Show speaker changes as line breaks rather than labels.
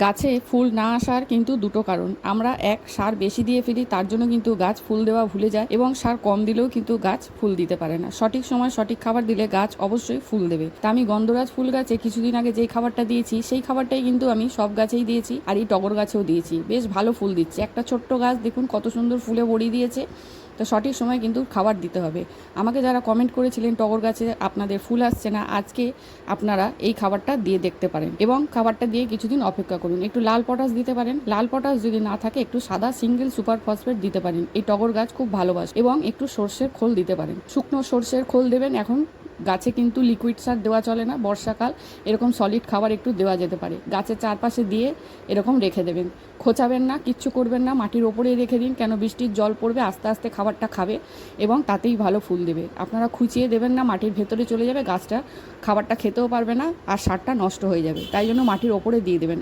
গাছে ফুল না আসার কিন্তু দুটো কারণ। আমরা সার বেশি দিয়ে ফেলি, তার জন্য কিন্তু গাছ ফুল দেওয়া ভুলে যায়, এবং সার কম দিলেও কিন্তু গাছ ফুল দিতে পারে না। সঠিক সময় সঠিক খাবার দিলে গাছ অবশ্যই ফুল দেবে। তা আমি গন্ধরাজ ফুল গাছে কিছুদিন আগে যেই খাবারটা দিয়েছি সেই খাবারটাই কিন্তু আমি সব গাছেই দিয়েছি, আর এই টগর গাছেও দিয়েছি। বেশ ভালো ফুল দিচ্ছে। একটা ছোট্ট গাছ দেখুন কত সুন্দর ফুলে ভরিয়ে দিয়েছে। তো সঠিক সময় কিন্তু খাবার দিতে হবে। আমাকে যারা কমেন্ট করেছিলেন টগর গাছে আপনাদের ফুল আসছে না, আজকে আপনারা এই খাবারটা দিয়ে দেখতে পারেন, এবং খাবারটা দিয়ে কিছুদিন অপেক্ষা করুন। একটু লাল পটাশ দিতে পারেন, লাল পটাশ যদি না থাকে একটু সাদা সিঙ্গেল সুপার ফসফেট দিতে পারেন। এই টগর গাছ খুব ভালোবাসে। এবং একটু সর্ষের খোল দিতে পারেন, শুকনো সর্ষের খোল দেবেন। এখন গাছে কিন্তু লিকুইড সার দেওয়া চলে না, বর্ষাকাল এরকম সলিড খাবার একটু দেওয়া যেতে পারে। গাছের চারপাশে দিয়ে এরকম রেখে দেবেন, খোঁচাবেন না, কিচ্ছু করবেন না, মাটির ওপরেই রেখে দিন। কেন বৃষ্টির জল পড়বে, আস্তে আস্তে খাবারটা খাবে এবং তাতেই ভালো ফুল দেবে। আপনারা খুঁচিয়ে দেবেন না, মাটির ভেতরে চলে যাবে, গাছটা খাবারটা খেতেও পারবে না, আর সারটা নষ্ট হয়ে যাবে। তাই জন্য মাটির ওপরে দিয়ে দেবেন।